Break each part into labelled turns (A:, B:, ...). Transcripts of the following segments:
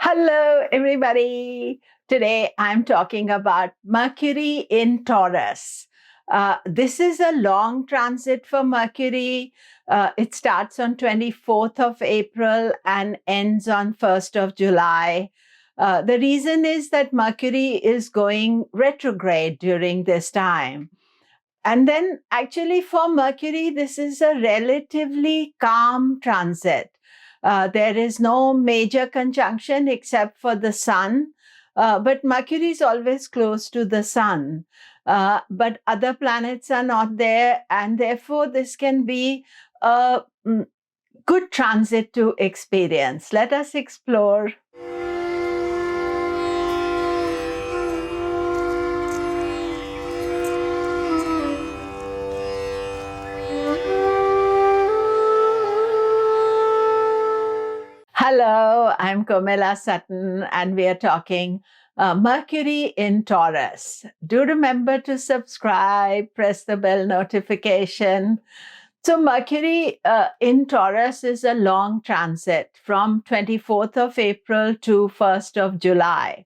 A: Hello, everybody. Today I'm talking about Mercury in Taurus. This is a long transit for Mercury. It starts on 24th of April and ends on 1st of July. The reason is that Mercury is going retrograde during this time. And then, actually, for Mercury, this is a relatively calm transit. There is no major conjunction except for the Sun, but Mercury is always close to the Sun. But other planets are not there, and therefore, this can be a good transit to experience. Let us explore. Hello, I'm Komilla Sutton, and we are talking Mercury in Taurus. Do remember to subscribe, press the bell notification. So Mercury in Taurus is a long transit from 24th of April to 1st of July.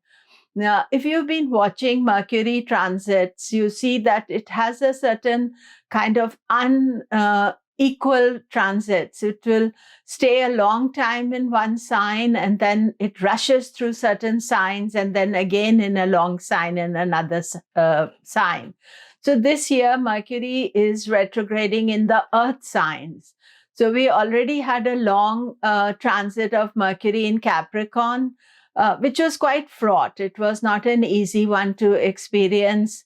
A: Now, if you've been watching Mercury transits, you see that it has a certain kind of unequal transits. It will stay a long time in one sign, and then it rushes through certain signs, and then again in a long sign in another sign. So this year, Mercury is retrograding in the earth signs. So we already had a long transit of Mercury in Capricorn, which was quite fraught. It was not an easy one to experience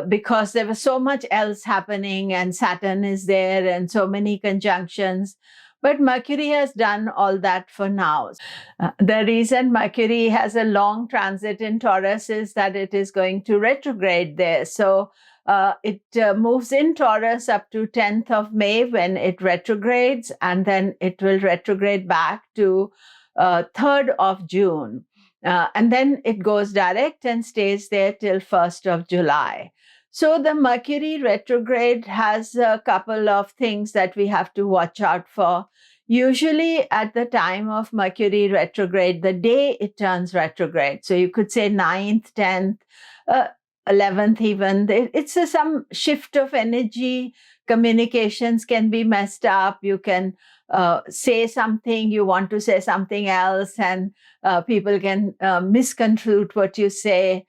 A: because there was so much else happening, and Saturn is there and so many conjunctions. But Mercury has done all that for now. The reason Mercury has a long transit in Taurus is that it is going to retrograde there. So it moves in Taurus up to 10th of May when it retrogrades, and then it will retrograde back to 3rd of June. And then it goes direct and stays there till 1st of July. So the Mercury retrograde has a couple of things that we have to watch out for. Usually at the time of Mercury retrograde, the day it turns retrograde, so you could say 9th, 10th, 11th even, it's some shift of energy. Communications can be messed up. You can say something, you want to say something else, and people can misconstrue what you say.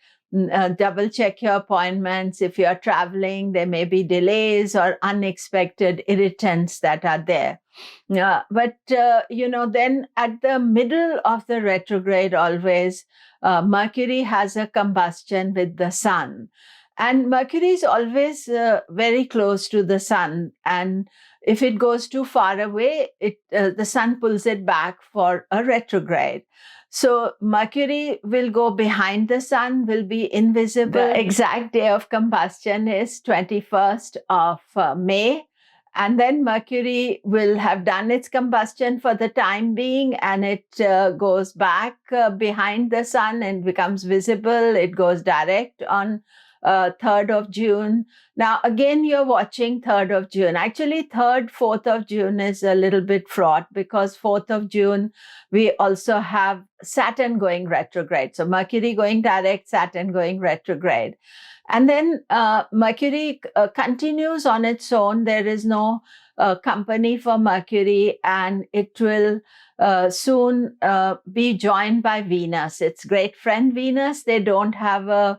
A: Double check your appointments. If you are traveling, there may be delays or unexpected irritants that are there. But then at the middle of the retrograde, always Mercury has a combustion with the Sun. And Mercury is always very close to the Sun. And if it goes too far away, the Sun pulls it back for a retrograde. So Mercury will go behind the Sun, will be invisible. The exact day of combustion is 21st of May. And then Mercury will have done its combustion for the time being, and it goes back behind the Sun and becomes visible. It goes direct on 3rd of June. Now, again, you're watching 3rd of June. Actually, 3rd, 4th of June is a little bit fraught because 4th of June, we also have Saturn going retrograde. So Mercury going direct, Saturn going retrograde. And then Mercury continues on its own. There is no company for Mercury, and it will soon be joined by Venus, its great friend Venus. They don't have a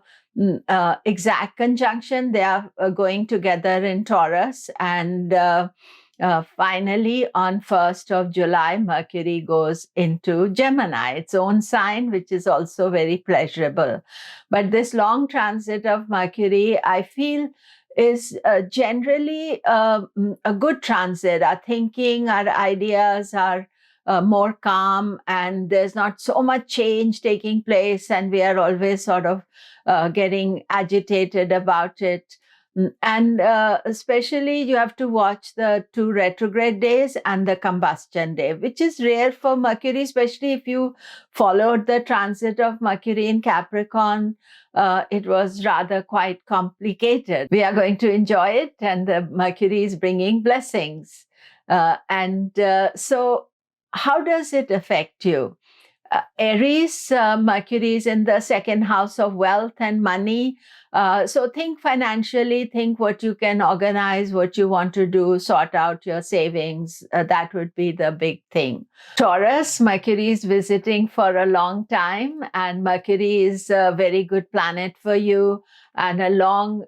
A: exact conjunction. They are going together in Taurus, and finally on 1st of July, Mercury goes into Gemini, its own sign, which is also very pleasurable. But this long transit of Mercury, I feel, is generally a good transit. Our thinking, our ideas are more calm, and there's not so much change taking place, and we are always sort of getting agitated about it. And especially you have to watch the 2 retrograde days and the combustion day, which is rare for Mercury, especially if you followed the transit of Mercury in Capricorn. It was rather quite complicated. We are going to enjoy it, and the Mercury is bringing blessings. So how does it affect you? Aries, Mercury is in the second house of wealth and money. So think financially, think what you can organize, what you want to do, sort out your savings. That would be the big thing. Taurus, Mercury is visiting for a long time, and Mercury is a very good planet for you, and a long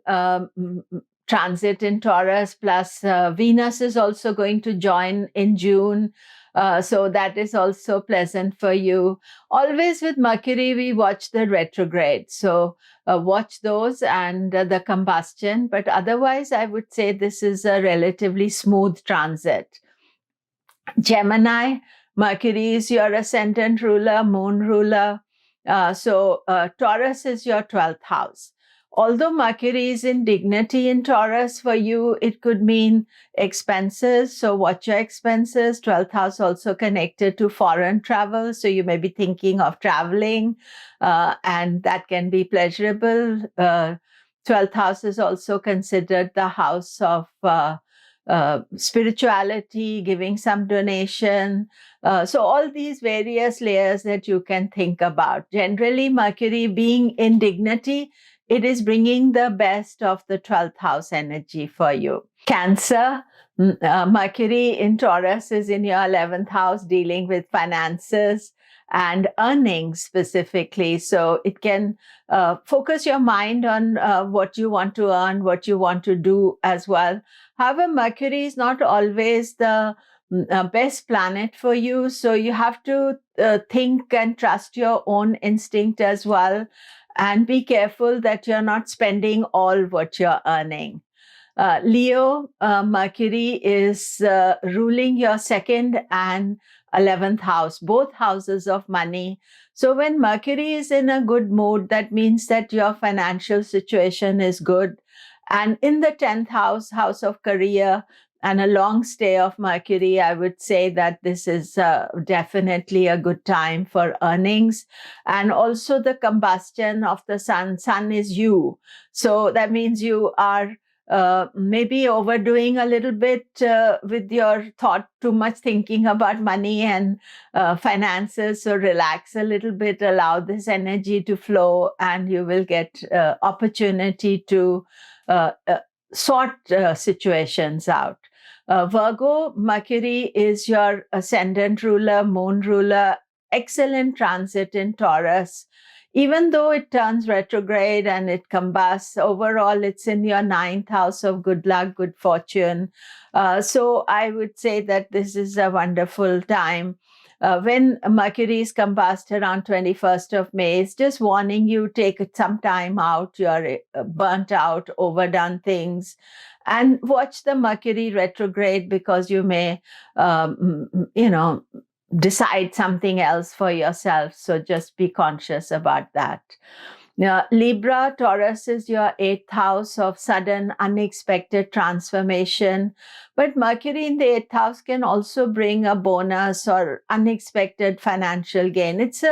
A: transit in Taurus, plus Venus is also going to join in June. So that is also pleasant for you. Always with Mercury, we watch the retrograde. So watch those and the combustion. But otherwise, I would say this is a relatively smooth transit. Gemini, Mercury is your ascendant ruler, moon ruler. So Taurus is your 12th house. Although Mercury is in dignity in Taurus, for you, it could mean expenses. So watch your expenses. 12th house also connected to foreign travel. So you may be thinking of traveling, and that can be pleasurable. 12th house is also considered the house of spirituality, giving some donation. So all these various layers that you can think about. Generally, Mercury being in dignity, it is bringing the best of the 12th house energy for you. Cancer, Mercury in Taurus is in your 11th house, dealing with finances and earnings specifically. So it can focus your mind on what you want to earn, what you want to do as well. However, Mercury is not always the best planet for you. So you have to think and trust your own instinct as well. And be careful that you're not spending all what you're earning. Leo, Mercury is ruling your 2nd and 11th house, both houses of money. So when Mercury is in a good mood, that means that your financial situation is good. And in the 10th house, house of career, and a long stay of Mercury, I would say that this is definitely a good time for earnings. And also the combustion of the sun. Sun is you. So that means you are maybe overdoing a little bit with your thought, too much thinking about money and finances. So relax a little bit, allow this energy to flow, and you will get opportunity to sort situations out. Virgo, Mercury is your ascendant ruler, moon ruler, excellent transit in Taurus. Even though it turns retrograde and it combusts, overall it's in your 9th house of good luck, good fortune. So I would say that this is a wonderful time. When Mercury is combust around 21st of May, it's just warning you, take some time out, you're burnt out, overdone things. And watch the Mercury retrograde, because you may, decide something else for yourself. So just be conscious about that. Now, Libra, Taurus is your 8th house of sudden, unexpected transformation. But Mercury in the 8th house can also bring a bonus or unexpected financial gain. It's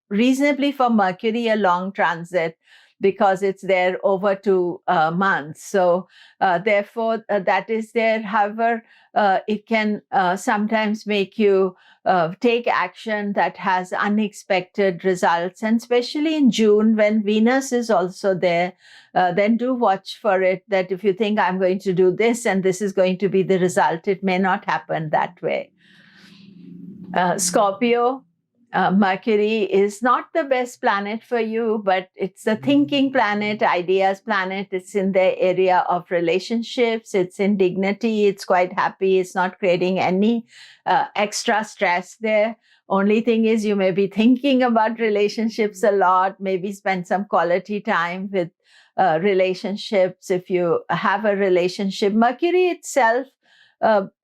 A: reasonably for Mercury a long transit, because it's there over 2 months. So therefore, that is there. However, it can sometimes make you take action that has unexpected results. And especially in June, when Venus is also there, then do watch for it, that if you think I'm going to do this and this is going to be the result, it may not happen that way. Scorpio, Mercury is not the best planet for you, but it's the thinking planet, ideas planet. It's in the area of relationships. It's in dignity. It's quite happy. It's not creating any extra stress there. Only thing is, you may be thinking about relationships a lot, maybe spend some quality time with relationships if you have a relationship. Mercury itself,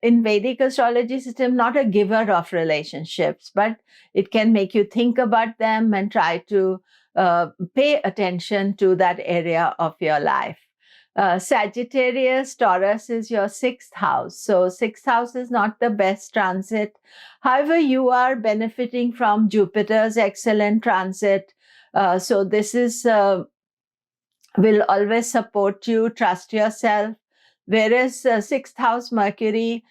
A: in Vedic astrology system, not a giver of relationships, but it can make you think about them and try to pay attention to that area of your life. Sagittarius, Taurus is your 6th house. So 6th house is not the best transit. However, you are benefiting from Jupiter's excellent transit. So this is will always support you. Trust yourself. Whereas sixth house Mercury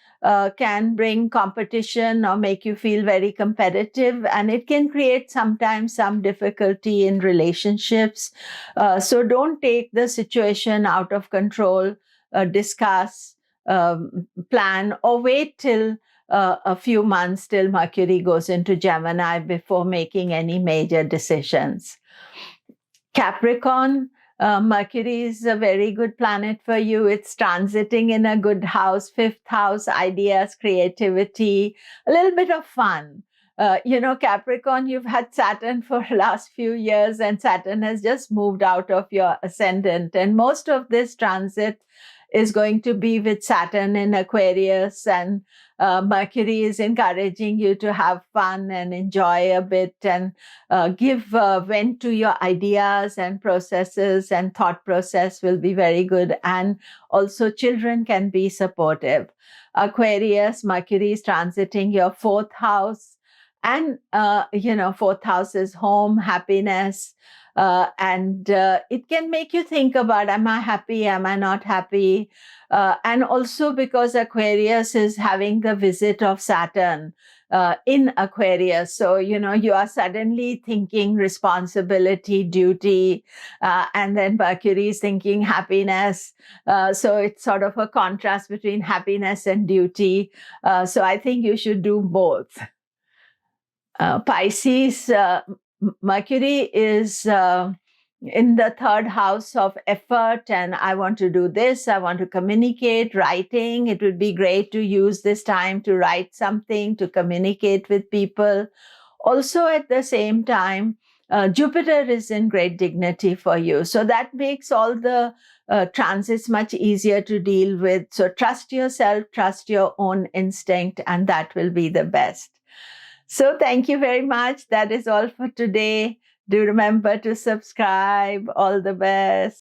A: can bring competition or make you feel very competitive, and it can create sometimes some difficulty in relationships. So don't take the situation out of control. Discuss, plan, or wait till a few months till Mercury goes into Gemini before making any major decisions. Capricorn, Mercury is a very good planet for you. It's transiting in a good house, fifth house, ideas, creativity, a little bit of fun. Capricorn, you've had Saturn for the last few years, and Saturn has just moved out of your ascendant. And most of this transit is going to be with Saturn in Aquarius, and Mercury is encouraging you to have fun and enjoy a bit and give vent to your ideas and processes, and thought process will be very good. And also children can be supportive. Aquarius, Mercury is transiting your fourth house. And, fourth house is home, happiness. And it can make you think about, am I happy? Am I not happy? And also because Aquarius is having the visit of Saturn in Aquarius. So, you are suddenly thinking responsibility, duty, and then Mercury is thinking happiness. So it's sort of a contrast between happiness and duty. So I think you should do both. Pisces, Mercury is in the third house of effort, and I want to do this, I want to communicate, writing. It would be great to use this time to write something, to communicate with people. Also, at the same time, Jupiter is in great dignity for you. So that makes all the transits much easier to deal with. So trust yourself, trust your own instinct, and that will be the best. So thank you very much. That is all for today. Do remember to subscribe. All the best.